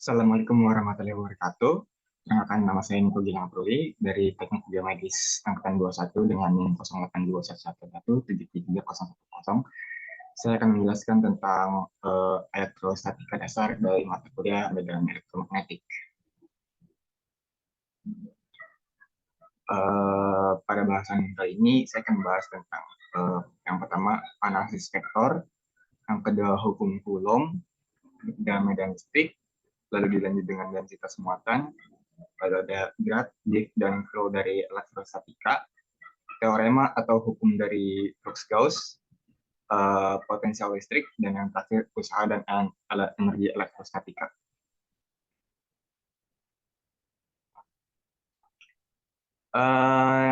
Assalamualaikum warahmatullahi wabarakatuh. Perkenalkan, nama saya Niko Gilang Pruli dari Teknik Biomedis Angkatan 21 dengan NIM 082111733010. Saya akan menjelaskan tentang elektrostatika dasar dari mata kuliah Medan Elektromagnetik. Pada bahasan kali ini saya akan membahas tentang yang pertama analisis vektor, yang kedua hukum Coulomb dan medan listrik, lalu dilanjut dengan densitas muatan, lalu ada grad, div, dan flow dari elektrostatika, teorema atau hukum dari Crookes-Gauss, potensial listrik, dan yang terakhir usaha dan energi elektrostatika.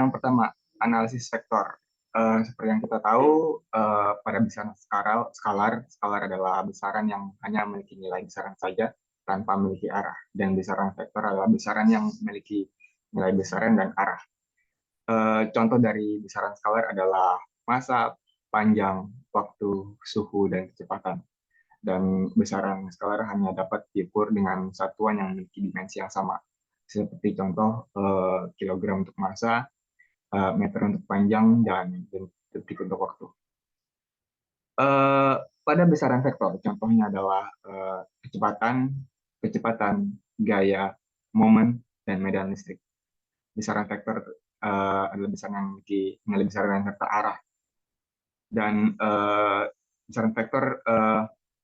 Yang pertama, analisis vektor. Seperti yang kita tahu, pada besaran skalar adalah besaran yang hanya memiliki nilai besaran saja tanpa memiliki arah, dan besaran vektor adalah besaran yang memiliki nilai besaran dan arah. Contoh dari besaran skalar adalah massa, panjang, waktu, suhu, dan kecepatan. Dan besaran skalar hanya dapat diukur dengan satuan yang memiliki dimensi yang sama. Seperti contoh kilogram untuk massa, meter untuk panjang, dan detik untuk waktu. Pada besaran vektor, contohnya adalah kecepatan, gaya, momen, dan medan listrik. Besaran vektor adalah besaran yang memiliki nilai besaran serta arah. Dan besaran vektor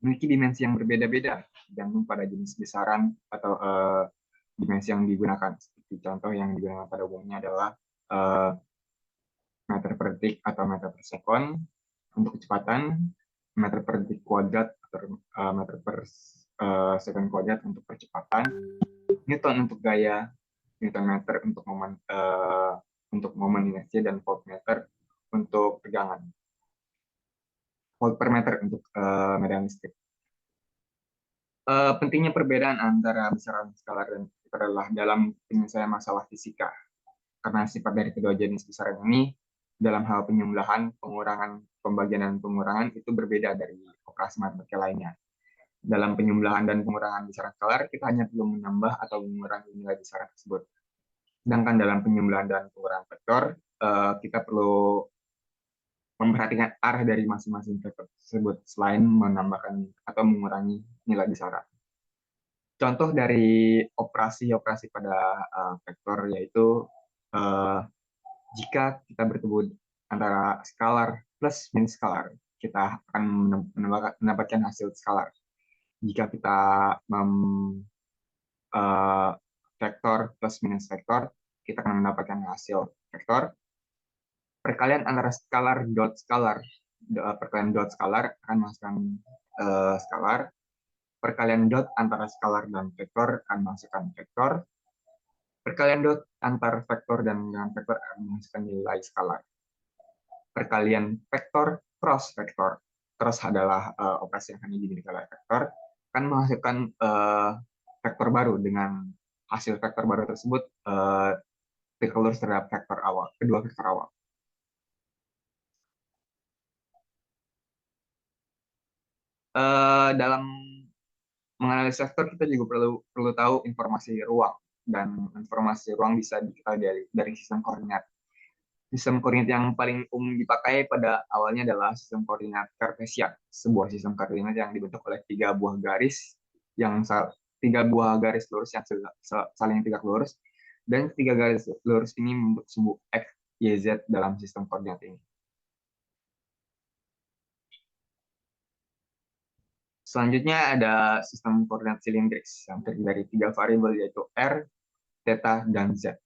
memiliki dimensi yang berbeda-beda, tergantung pada jenis besaran atau dimensi yang digunakan. Seperti contoh yang digunakan pada umumnya adalah meter per detik atau meter per sekon untuk kecepatan, meter per detik kuadrat atau meter per sekon kuadrat untuk percepatan, Newton untuk gaya, Newton meter untuk momen inersia, dan voltmeter untuk tegangan. Volt per meter untuk medan listrik. Pentingnya perbedaan antara besaran skalar dan vektor adalah dalam penyelesaian masalah fisika. Karena sifat dari kedua jenis besaran ini dalam hal penjumlahan, pengurangan, pembagian, dan pengurangan itu berbeda dari operasi matematika lainnya. Dalam penjumlahan dan pengurangan besaran skalar, kita hanya perlu menambah atau mengurangi nilai besaran tersebut. Sedangkan dalam penjumlahan dan pengurangan vektor, kita perlu memperhatikan arah dari masing-masing vektor tersebut selain menambahkan atau mengurangi nilai besaran. Contoh dari operasi-operasi pada vektor yaitu jika kita bertemu antara skalar plus minus skalar, kita akan mendapatkan hasil skalar. Jika kita vektor plus minus vektor, kita akan mendapatkan hasil vektor. Perkalian antara skalar dot skalar, perkalian dot skalar akan menghasilkan skalar. Perkalian dot antara skalar dan vektor akan menghasilkan vektor. Perkalian dot antar vektor dan dengan vektor akan menghasilkan nilai skalar. Perkalian vektor cross vektor, cross adalah operasi yang hanya dimiliki oleh vektor, akan menghasilkan vektor baru. Dengan hasil vektor baru tersebut vektor lurus terhadap vektor awal, kedua vektor awal. Dalam menganalisis vektor kita juga perlu tahu informasi ruang, dan informasi ruang bisa diketahui dari sistem koordinat. Sistem koordinat yang paling umum dipakai pada awalnya adalah sistem koordinat Cartesian, sebuah sistem koordinat yang dibentuk oleh tiga buah garis lurus yang saling tegak lurus, dan tiga garis lurus ini membentuk sebuah x, y, z dalam sistem koordinat ini. Selanjutnya ada sistem koordinat silindris yang terdiri dari tiga variabel yaitu r, theta, dan z.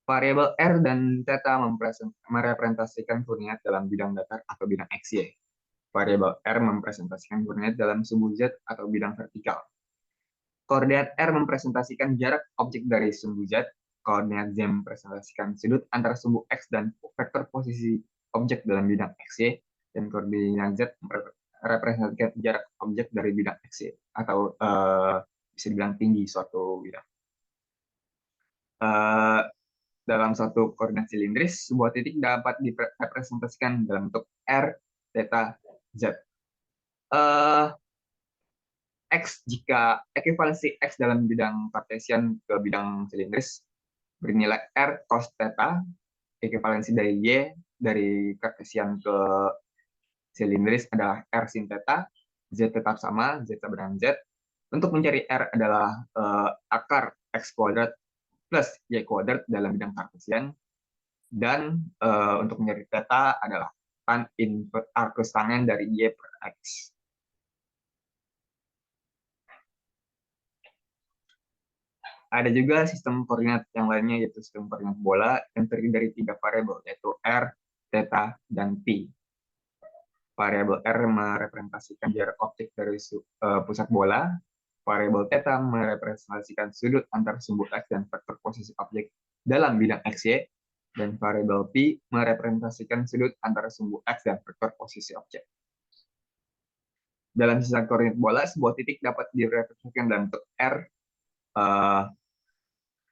Variabel r dan theta merepresentasikan koordinat dalam bidang datar atau bidang XY. Variabel r mempresentasikan koordinat dalam sumbu z atau bidang vertikal. Koordinat r mempresentasikan jarak objek dari sumbu z. Koordinat z mempresentasikan sudut antara sumbu x dan vektor posisi objek dalam bidang XY. Dan koordinat z representasikan jarak objek dari bidang XY atau bisa dibilang tinggi suatu bidang. Dalam suatu koordinat silindris, sebuah titik dapat direpresentasikan dalam bentuk r, theta, z. X jika ekuivalensi X dalam bidang kartesian ke bidang silindris bernilai R cos theta, ekuivalensi dari Y dari kartesian ke silindris adalah R sin theta, Z tetap sama, Z sama dengan Z. Untuk mencari R adalah akar X kuadrat plus Y kuadrat dalam bidang kartesian, dan untuk mencari theta adalah tan inverse arcus tangen dari Y per X. Ada juga sistem koordinat yang lainnya, yaitu sistem koordinat bola yang terdiri dari 3 variabel, yaitu R, theta, dan P. Variabel R merepresentasikan jarak optik dari pusat bola, variabel theta merepresentasikan sudut antar sumbu X dan vektor posisi objek dalam bidang XY, dan variabel P merepresentasikan sudut antara sumbu X dan vektor posisi objek. Dalam sistem koordinat bola, sebuah titik dapat direpresentasikan dalam bentuk R,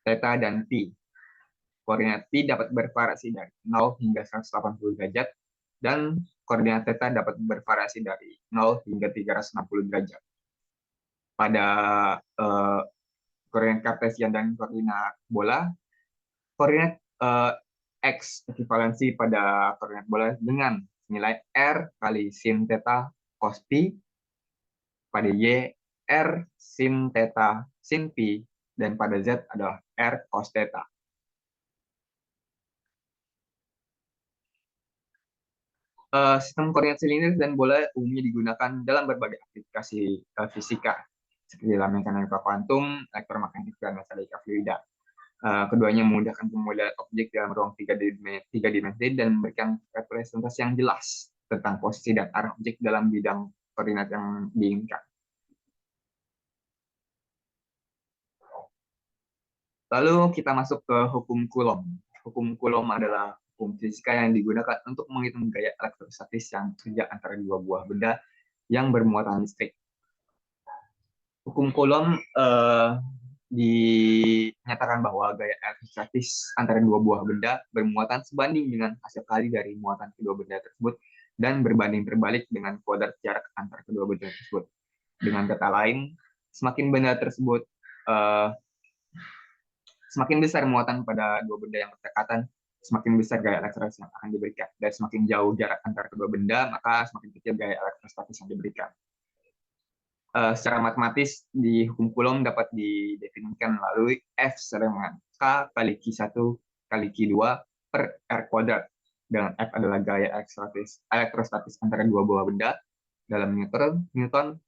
theta, dan P. Koordinat P dapat bervariasi dari 0 hingga 180 derajat, dan koordinat theta dapat bervariasi dari 0 hingga 360 derajat. Pada koordinat kartesian dan koordinat bola, koordinat X ekivalensi pada koordinat bola dengan nilai R kali sin theta cos P, pada Y R sin theta sin P, dan pada Z adalah R cos theta. Sistem koordinat silindris dan bola umumnya digunakan dalam berbagai aplikasi fisika, seperti dalam mekanika kuantum, elektromagnetik, dan mekanika fluida. Keduanya memudahkan pemodelan objek dalam ruang tiga dimensi dan memberikan representasi yang jelas tentang posisi dan arah objek dalam bidang koordinat yang diinginkan. Lalu kita masuk ke hukum Coulomb. Hukum Coulomb adalah hukum fisika yang digunakan untuk menghitung gaya elektrostatis yang terjadi antara dua buah benda yang bermuatan listrik. Hukum Coulomb dinyatakan bahwa gaya elektrostatis antara dua buah benda bermuatan sebanding dengan hasil kali dari muatan kedua benda tersebut dan berbanding terbalik dengan kuadrat jarak antara kedua benda tersebut. Dengan kata lain, semakin benda tersebut semakin besar muatan pada dua benda yang berdekatan, semakin besar gaya elektrostatis yang akan diberikan. Dan semakin jauh jarak antara kedua benda, maka semakin kecil gaya elektrostatis yang diberikan. Secara matematis, di hukum Coulomb dapat didefinisikan melalui F sama dengan K kali Q1 kali Q2 per R kuadrat. Dengan F adalah gaya elektrostatis antara dua buah benda dalam Newton.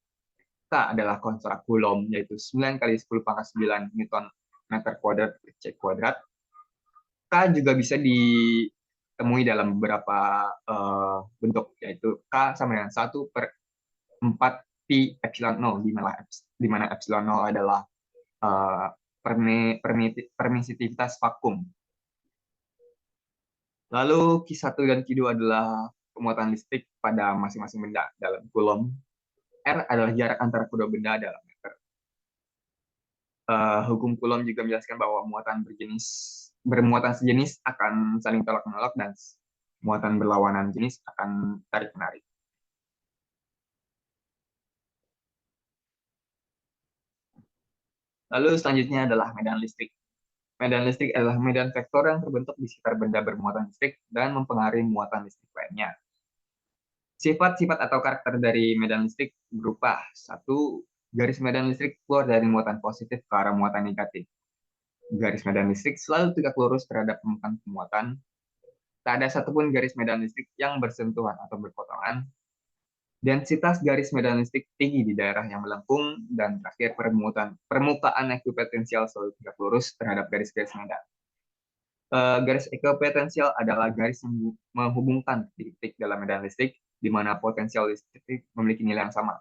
K adalah konstant Coulomb, yaitu 9 kali 10 pangkat 9 Newton meter kuadrat per C kuadrat. K juga bisa ditemui dalam beberapa bentuk, yaitu K sama dengan 1 per 4 pi epsilon 0, di mana epsilon 0 adalah permisivitas vakum. Lalu Q1 dan Q2 adalah pemuatan listrik pada masing-masing benda dalam Coulomb. R adalah jarak antara kedua benda dalam meter. Hukum Coulomb juga menjelaskan bahwa bermuatan sejenis akan saling tolak-menolak dan muatan berlawanan jenis akan tarik-menarik. Lalu selanjutnya adalah medan listrik. Medan listrik adalah medan vektor yang terbentuk di sekitar benda bermuatan listrik dan mempengaruhi muatan listrik lainnya. Sifat-sifat atau karakter dari medan listrik berupa: 1. Garis medan listrik keluar dari muatan positif ke arah muatan negatif. Garis medan listrik selalu tegak lurus terhadap permukaan muatan. Tak ada satupun garis medan listrik yang bersentuhan atau berpotongan. Densitas garis medan listrik tinggi di daerah yang melengkung, dan terakhir permukaan ekuipotensial selalu tegak lurus terhadap garis-garis medan. Garis ekuipotensial adalah garis yang menghubungkan titik dalam medan listrik di mana potensial listrik memiliki nilai yang sama.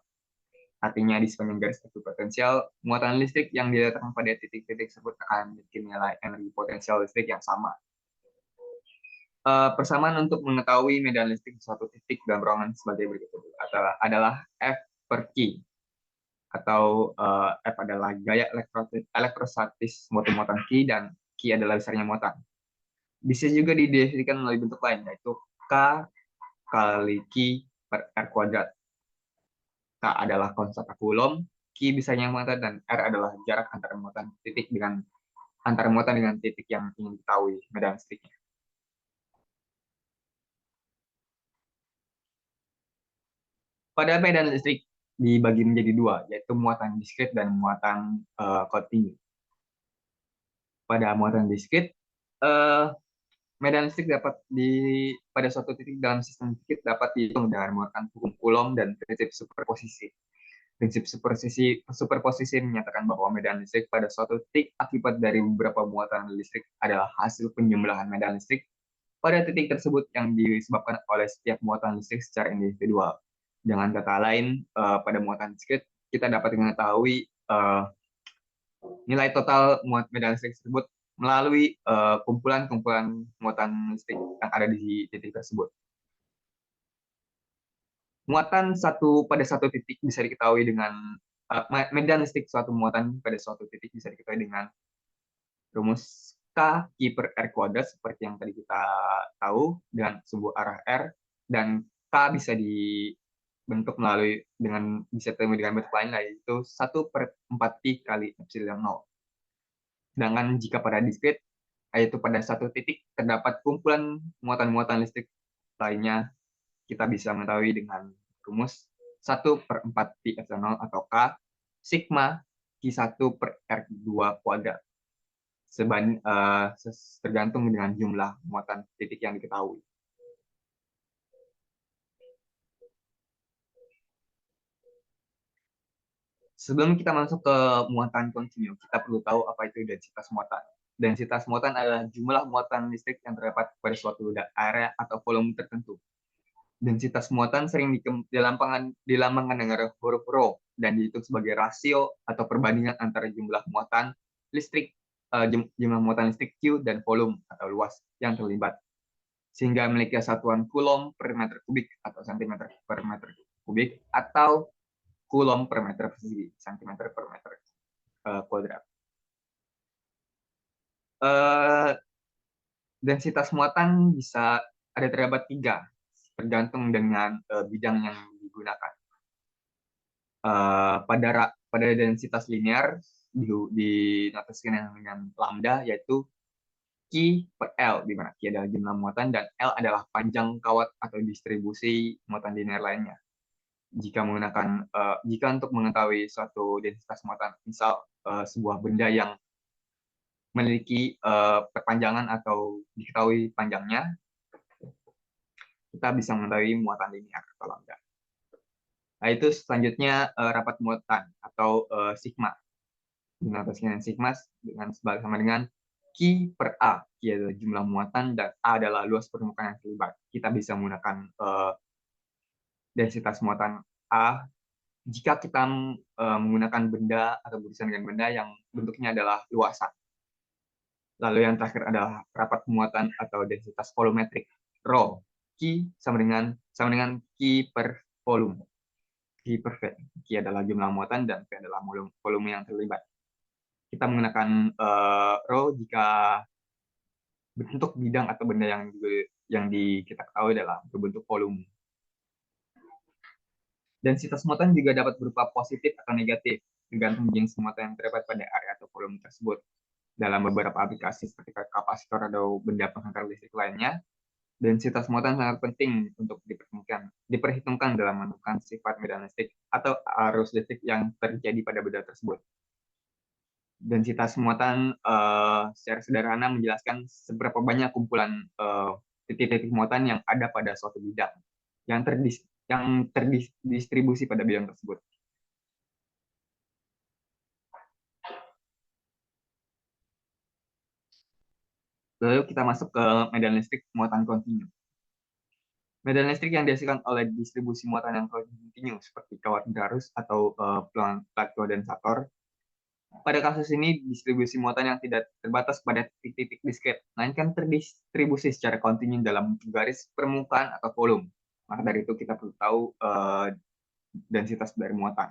Artinya di sepanjang garis ekuipotensial, muatan listrik yang diletakkan pada titik-titik tersebut akan memiliki nilai energi potensial listrik yang sama. Persamaan untuk mengetahui medan listrik di suatu titik dalam ruangan sebagai berikut adalah F per Q, atau F adalah gaya elektrostatis muatan Q dan Q adalah besarnya muatan. Bisa juga didefinisikan melalui bentuk lain, yaitu K kali Q per R kuadrat. K adalah konstan Coulomb, Q bisanya muatan, dan R adalah jarak antara muatan dengan titik yang ingin diketahui medan listriknya. Pada medan listrik dibagi menjadi dua, yaitu muatan diskrit dan muatan kontinu. Pada muatan diskrit, eh, medan listrik pada suatu titik dalam sistem diskrit dapat dihitung dengan menggunakan hukum Coulomb dan prinsip superposisi. Prinsip superposisi menyatakan bahwa medan listrik pada suatu titik akibat dari beberapa muatan listrik adalah hasil penjumlahan medan listrik pada titik tersebut yang disebabkan oleh setiap muatan listrik secara individual. Dengan kata lain, pada muatan listrik kita dapat mengetahui nilai total medan listrik tersebut melalui kumpulan-kumpulan muatan listrik yang ada di titik tersebut. Muatan pada satu titik bisa diketahui dengan medan listrik suatu muatan pada suatu titik bisa diketahui dengan rumus K Q per R kuadrat seperti yang tadi kita tahu dengan sebuah arah R, dan K bisa dibentuk bisa ditemu dengan bentuk lain, yaitu 1/4 Pi kali epsilon 0. Sedangkan jika pada diskrit, yaitu pada satu titik terdapat kumpulan muatan-muatan listrik lainnya, kita bisa mengetahui dengan rumus 1/4 Pi epsilon 0 atau K sigma Q1 per R2 kuadrat. Tergantung dengan jumlah muatan titik yang diketahui. Sebelum kita masuk ke muatan kontinu, kita perlu tahu apa itu densitas muatan. Densitas muatan adalah jumlah muatan listrik yang terdapat pada suatu area atau volume tertentu. Densitas muatan sering dilambangkan dengan huruf rho dan dihitung sebagai rasio atau perbandingan antara jumlah muatan listrik Q dan volume atau luas yang terlibat, sehingga memiliki satuan Coulomb per meter kubik atau cm per meter kubik atau Coulomb per meter persegi, cm per meter kuadrat. Densitas muatan bisa ada terdapat 3, tergantung dengan bidang yang digunakan. Pada densitas linear dinotasikan dengan lambda, yaitu Q per L, di mana Q adalah jumlah muatan dan L adalah panjang kawat atau distribusi muatan linear lainnya. Jika untuk mengetahui suatu densitas muatan, misal sebuah benda yang memiliki perpanjangan atau diketahui panjangnya, kita bisa mengetahui muatan linear atau lambda. Nah, itu selanjutnya rapat muatan atau sigma. Dinotasikan sigma sama dengan Q per A. Q adalah jumlah muatan dan A adalah luas permukaan yang terlibat. Kita bisa menggunakan densitas muatan A jika kita menggunakan benda atau berisian dengan benda yang bentuknya adalah luasan. Lalu yang terakhir adalah rapat muatan atau densitas volumetrik. Rho. Q sama dengan Q per volume. Q per V. Q adalah jumlah muatan dan V adalah volume yang terlibat. Kita menggunakan rho jika bentuk bidang atau benda yang kita ketahui adalah berbentuk volume. Densitas muatan juga dapat berupa positif atau negatif, tergantung jenis muatan yang terdapat pada area atau volume tersebut. Dalam beberapa aplikasi seperti kapasitor atau benda penghantar listrik lainnya, densitas muatan sangat penting untuk diperhitungkan dalam menentukan sifat medan listrik atau arus listrik yang terjadi pada benda tersebut. Densitas muatan secara sederhana menjelaskan seberapa banyak kumpulan titik-titik muatan yang ada pada suatu bidang yang terdistribusi pada bidang tersebut. Lalu kita masuk ke medan listrik muatan kontinu. Medan listrik yang dihasilkan oleh distribusi muatan yang kontinu seperti kawat garus atau plat kondensator. Pada kasus ini, distribusi muatan yang tidak terbatas pada titik-titik diskret, melainkan terdistribusi secara kontinu dalam garis permukaan atau volume. Maka dari itu kita perlu tahu densitas dari muatan.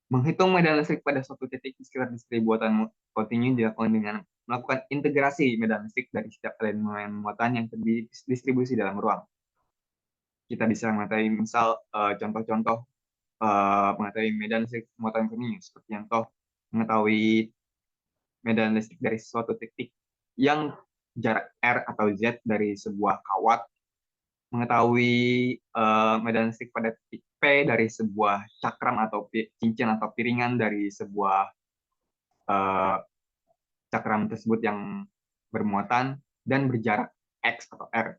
Menghitung medan listrik pada suatu titik di sekitar distribusi kontinu dilakukan dengan melakukan integrasi medan listrik dari setiap elemen muatan yang terdistribusi dalam ruang. Kita bisa mengetahui misal contoh-contoh mengetahui medan listrik muatan kontinu, seperti contoh mengetahui medan listrik dari suatu titik yang jarak R atau Z dari sebuah kawat, mengetahui medan listrik pada titik P dari sebuah cakram atau cincin atau piringan dari sebuah eh, cakram tersebut yang bermuatan dan berjarak X atau R.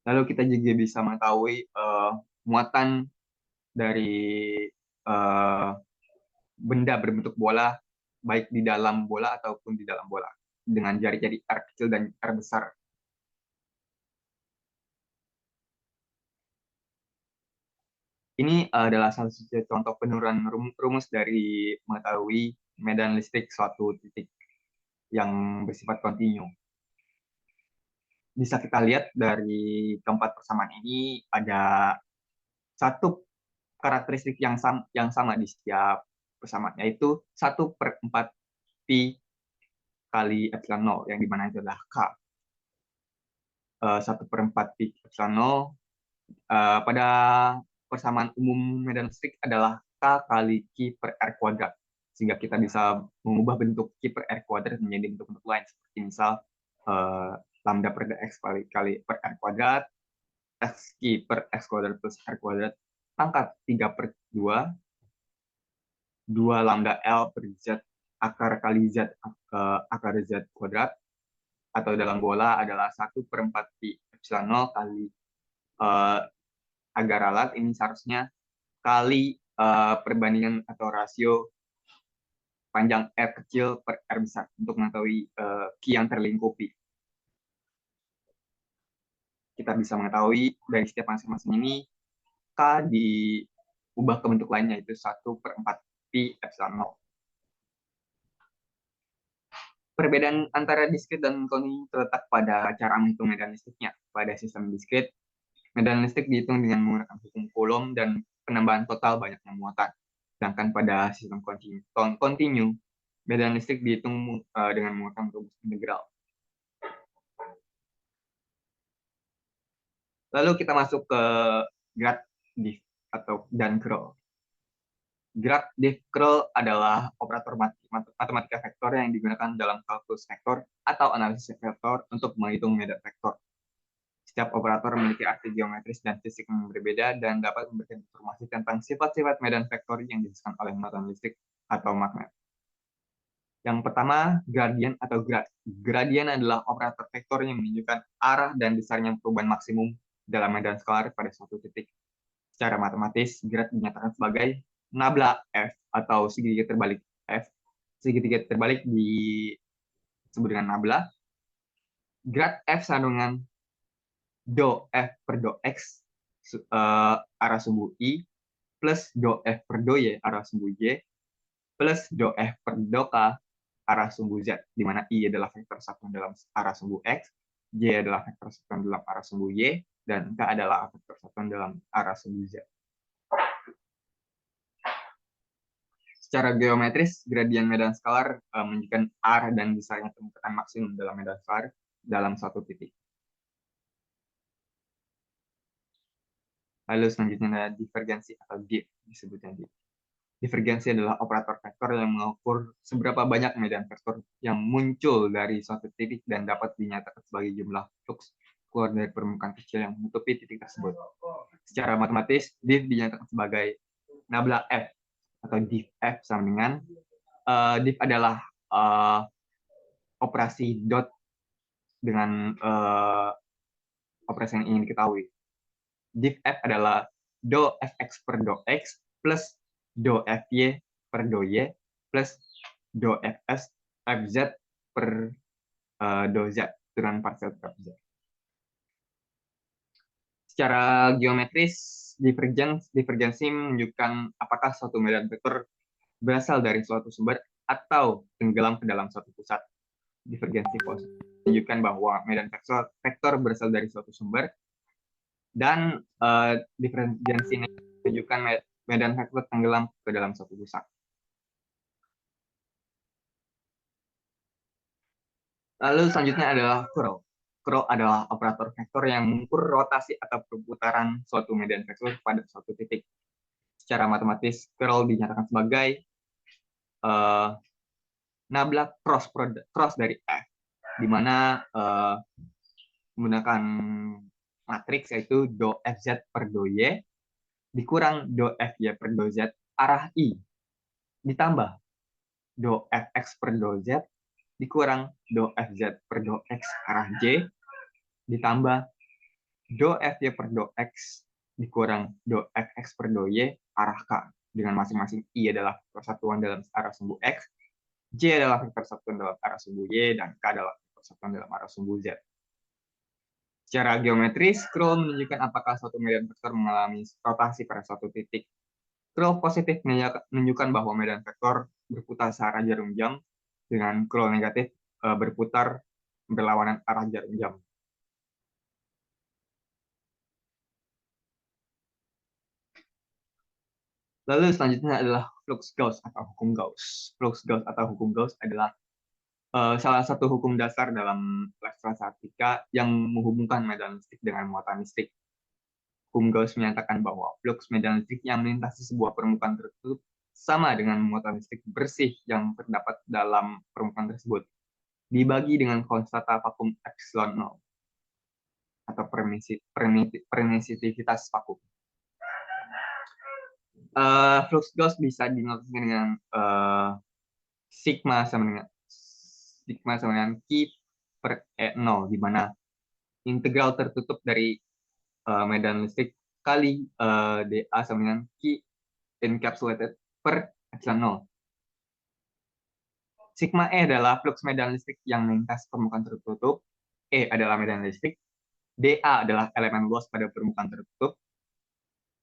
Lalu kita juga bisa mengetahui muatan dari uh, benda berbentuk bola, baik di dalam bola ataupun di dalam bola, dengan jari-jari R kecil dan R besar. Ini adalah salah satu contoh penurunan rumus dari mengetahui medan listrik suatu titik yang bersifat kontinu. Bisa kita lihat dari keempat persamaan ini ada satu karakteristik yang sama di setiap persamaan, yaitu 1/4 pi kali epsilon 0, yang dimana itu adalah K. 1/4 pi epsilon 0 pada persamaan umum medan listrik adalah K kali Q per R kuadrat. Sehingga kita bisa mengubah bentuk Q per R kuadrat menjadi bentuk-bentuk lain. Seperti misal lambda per dx kali per R kuadrat, X Q per X kuadrat plus R kuadrat, pangkat 3/2, 2 lambda L per Z akar kali Z akar Z kuadrat, atau dalam bola adalah 1/4 pi epsilon 0 kali agar alat ini seharusnya kali perbandingan atau rasio panjang R kecil per R besar untuk mengetahui Q yang terlingkupi. Kita bisa mengetahui dari setiap masing-masing ini K diubah ke bentuk lainnya, yaitu 1/4 pi epsilon 0. Perbedaan antara diskrit dan kontinu terletak pada cara menghitung medan listriknya. Pada sistem diskrit, medan listrik dihitung dengan menggunakan hukum Coulomb dan penambahan total banyaknya muatan. Sedangkan pada sistem kontinu, medan listrik dihitung dengan menggunakan rumus integral. Lalu kita masuk ke grad, diff, dan curl. Grad, diff, curl adalah operator matematika vektor yang digunakan dalam kalkulus vektor atau analisis vektor untuk menghitung medan vektor. Setiap operator memiliki arti geometris dan fisik yang berbeda dan dapat memberikan informasi tentang sifat-sifat medan vektor yang dihasilkan oleh muatan listrik atau magnet. Yang pertama, gradien atau grad. Gradien adalah operator vektor yang menunjukkan arah dan besarnya perubahan maksimum dalam medan skalar pada suatu titik. Secara matematis, grad dinyatakan sebagai nabla F atau segitiga terbalik F. Segitiga terbalik disebut dengan nabla. Grad F sama dengan do F per do X arah sumbu I plus do F per do Y arah sumbu Y plus do F per do K arah sumbu Z, di mana I adalah vektor satuan dalam arah sumbu X, Y adalah vektor satuan dalam arah sumbu Y, dan K adalah vektor satuan dalam arah sumbu Z. Secara geometris, gradien medan skalar menunjukkan arah dan besarnya temukan maksimum dalam medan skalar dalam satu titik. Lalu selanjutnya ada divergensi atau diff disebutnya diff. Divergensi adalah operator vektor yang mengukur seberapa banyak medan vektor yang muncul dari suatu titik dan dapat dinyatakan sebagai jumlah flux keluar dari permukaan kecil yang menutupi titik tersebut. Secara matematis, diff dinyatakan sebagai nabla F atau diff F sama dengan diff adalah operasi dot dengan operasi yang ingin diketahui. Diff F adalah do Fx per do X plus do Fy per do Y plus do Fs Fz per do Z, turunan parsial Fz. Secara geometris, divergensi menunjukkan apakah suatu medan vektor berasal dari suatu sumber atau tenggelam ke dalam suatu pusat. Divergensi menunjukkan bahwa medan vektor berasal dari suatu sumber, dan divergensi menunjukkan medan vektor tenggelam ke dalam suatu pusat. Lalu selanjutnya adalah curl. Curl adalah operator vektor yang mengukur rotasi atau perputaran suatu medan vektor pada suatu titik. secara matematis curl dinyatakan sebagai nabla cross dari F, di mana menggunakan matriks yaitu do Fz per do Y dikurang do Fy per do Z arah I ditambah do Fx per do Z dikurang do Fz per do X arah J ditambah do Fy per do X dikurang do Fx per do Y arah K, dengan masing-masing I adalah persatuan dalam arah sumbu X, J adalah vektor satuan dalam arah sumbu Y, dan K adalah vektor satuan dalam arah sumbu Z. Secara geometris, curl menunjukkan apakah suatu medan vektor mengalami rotasi pada suatu titik. Curl positif menunjukkan bahwa medan vektor berputar searah jarum jam, dengan curl negatif berputar berlawanan arah jarum jam. Lalu selanjutnya adalah flux Gauss atau hukum Gauss. Flux Gauss atau hukum Gauss adalah salah satu hukum dasar dalam elektrostatika yang menghubungkan medan listrik dengan muatan listrik. Hukum Gauss menyatakan bahwa flux medan listrik yang melintasi sebuah permukaan tertutup sama dengan muatan listrik bersih yang terdapat dalam permukaan tersebut, dibagi dengan konstanta vakum epsilon 0 atau permisivitas vakum. Flux Gauss bisa dinotiskan dengan sigma sama dengan Q per E0, di mana integral tertutup dari medan listrik kali dA sama dengan Q encapsulated per epsilon 0. Sigma E adalah flux medan listrik yang melintas permukaan tertutup, E adalah medan listrik, dA adalah elemen luas pada permukaan tertutup,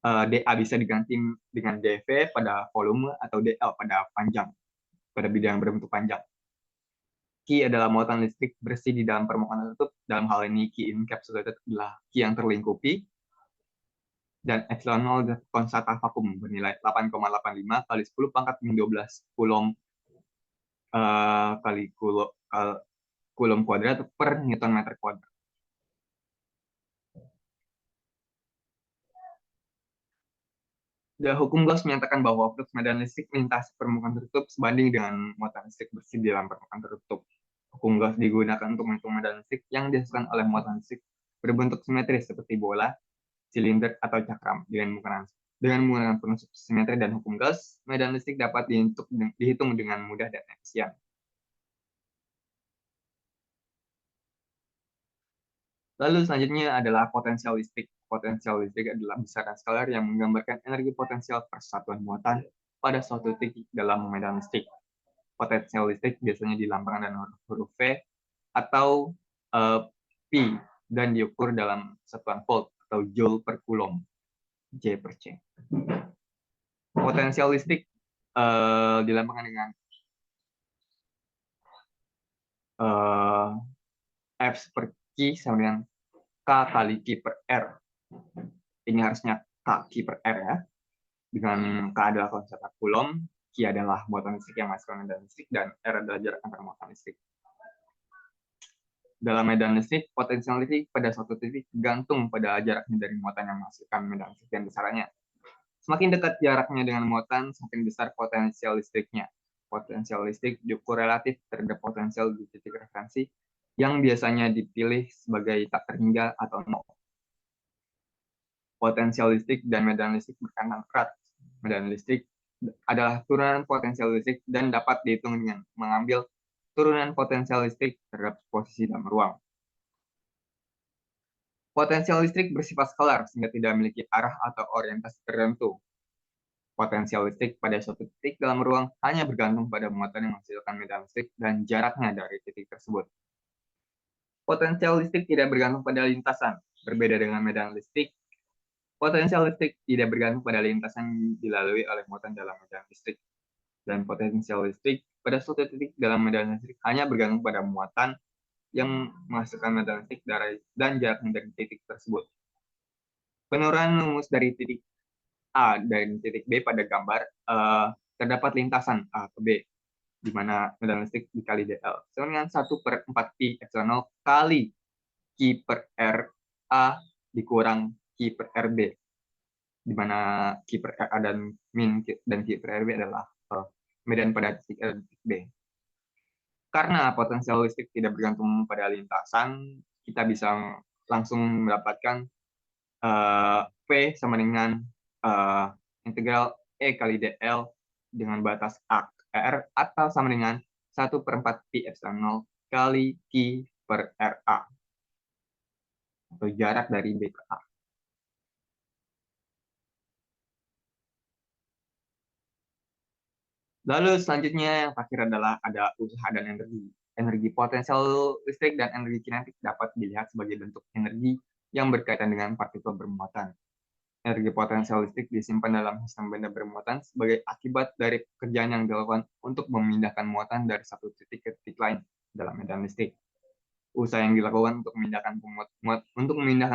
dA bisa diganti dengan dV pada volume atau dL pada bidang berbentuk panjang. Q adalah muatan listrik bersih di dalam permukaan tertutup, dalam hal ini Q encapsulated adalah Q yang terlingkupi, dan epsilon 0 adalah konstanta vakum bernilai 8,85 kali 10 pangkat min 12 Coulomb kali Coulomb kuadrat per Newton meter kuadrat. Dan hukum Gauss menyatakan bahwa flux medan listrik melintasi permukaan tertutup sebanding dengan muatan listrik bersih di dalam permukaan tertutup. Hukum Gauss digunakan untuk menghitung medan listrik yang dihasilkan oleh muatan listrik berbentuk simetris seperti bola, silinder, atau cakram. Dengan menggunakan prinsip simetri dan hukum Gauss, medan listrik dapat dihitung dengan mudah dan efisien. Lalu selanjutnya adalah potensial listrik. Potensial listrik adalah besaran skalar yang menggambarkan energi potensial persatuan muatan pada suatu titik dalam medan listrik. Potensial listrik biasanya dilambangkan dengan huruf V atau P dan diukur dalam satuan volt atau joule per coulomb, J per C. Potensial listrik dilambangkan dengan F per Q sama dengan K kali Q per R. Ini harusnya K Q per R ya. Dengan K adalah konstanta Coulomb, Q adalah muatan listrik yang masuk ke medan listrik, dan R adalah jarak antar muatan listrik. Dalam medan listrik, potensial listrik pada suatu titik tergantung pada jaraknya dari muatan yang menghasilkan medan listrik dan besarannya. Semakin dekat jaraknya dengan muatan, semakin besar potensial listriknya. Potensial listrik diukur relatif terhadap potensial di titik referensi, yang biasanya dipilih sebagai tak terhingga atau nol. Potensial listrik dan medan listrik berkaitan erat. Medan listrik adalah turunan potensial listrik dan dapat dihitung dengan mengambil turunan potensial listrik terhadap posisi dalam ruang. Potensial listrik bersifat skalar sehingga tidak memiliki arah atau orientasi tertentu. Potensial listrik pada suatu titik dalam ruang hanya bergantung pada muatan yang menghasilkan medan listrik dan jaraknya dari titik tersebut. Potensial listrik tidak bergantung pada lintasan. Berbeda dengan medan listrik, potensial listrik tidak bergantung pada lintasan yang dilalui oleh muatan dalam medan listrik. Dan potensial listrik pada suatu titik dalam medan listrik hanya bergantung pada muatan yang menghasilkan medan listrik dan jaraknya dari titik tersebut. Penurunan rumus dari titik A dan titik B pada gambar terdapat lintasan A ke B, di mana medan listrik dikali dL sama dengan 1/4 pi epsilon 0 kali Q per R A dikurang Q per RB. di mana Q per RA dan min dan Q per RB adalah medan pada titik A dan titik B. Karena potensial listrik tidak bergantung pada lintasan, kita bisa langsung mendapatkan P sama dengan integral E kali dl dengan batas AR atau sama dengan 1/4 pi epsilon 0 kali Q per RA atau jarak dari B ke A. Lalu selanjutnya yang terakhir adalah ada usaha dan energi. Energi potensial listrik dan energi kinetik dapat dilihat sebagai bentuk energi yang berkaitan dengan partikel bermuatan. Energi potensial listrik disimpan dalam sistem benda bermuatan sebagai akibat dari pekerjaan yang dilakukan untuk memindahkan muatan dari satu titik ke titik lain dalam medan listrik. Usaha yang dilakukan untuk memindahkan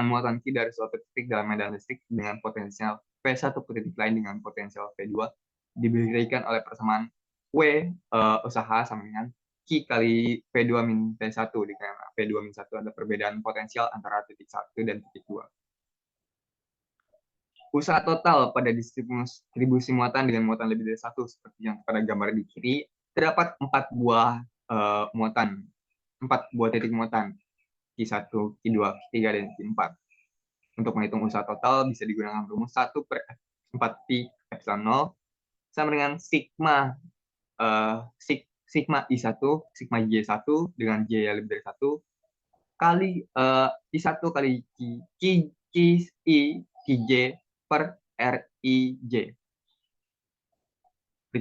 muatan Q dari suatu titik dalam medan listrik dengan potensial P1 ke titik lain dengan potensial P2 diberikan oleh persamaan W usaha sama dengan Q kali P2 min P1, di mana P2 min 1 ada perbedaan potensial antara titik 1 dan titik 2. Usaha total pada distribusi muatan dengan muatan lebih dari 1, seperti yang pada gambar di kiri, terdapat 4 buah muatan, 4 buah titik muatan, Q1, Q2, Q3, dan Q4. Untuk menghitung usaha total bisa digunakan rumus 1/4 pi epsilon 0 sama dengan sigma sigma I1, sigma J1 dengan J yang lebih dari 1 kali I1 kali Qj per Rij.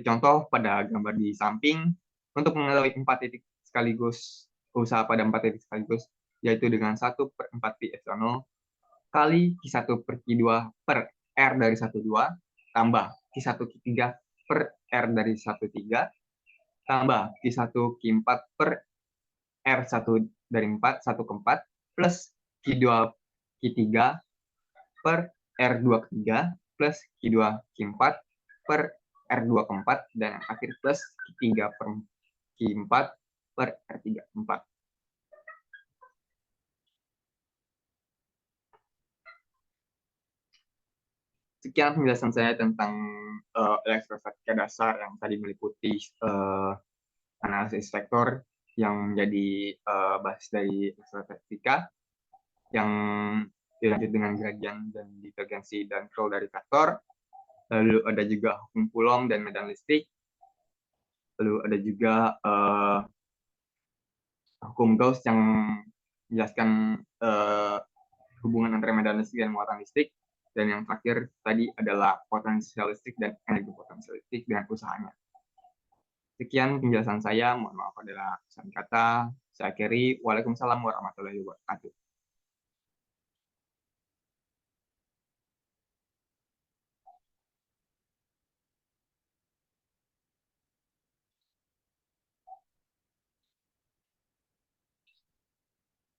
Contoh pada gambar di samping, untuk mengetahui 4 titik sekaligus, usaha pada 4 titik sekaligus, yaitu dengan 1/4 pi epsilon 0 kali Q1 per Q2 per R dari 12 tambah Q1 Q3 per R dari 13 tambah Q1 Q4 per R1 dari 4, 1 ke 4 plus Q2 Q3 per R2 ke 3 plus Q2 Q4 per R2 ke 4 dan yang akhir plus Q3 per Q4 per R3 ke 4. Sekian penjelasan saya tentang elektrostatika dasar yang tadi meliputi analisis vektor yang menjadi basis dari elektrostatika, yang dilanjut dengan gradien dan divergensi dan curl dari vektor. Lalu ada juga hukum Coulomb dan medan listrik. Lalu ada juga hukum Gauss yang menjelaskan hubungan antara medan listrik dan muatan listrik. Dan yang terakhir tadi adalah potensial listrik dan energi potensial listrik dengan usahanya. Sekian penjelasan saya. Mohon maaf adalah kesalahan kata. Saya akhiri. Waalaikumsalam warahmatullahi wabarakatuh.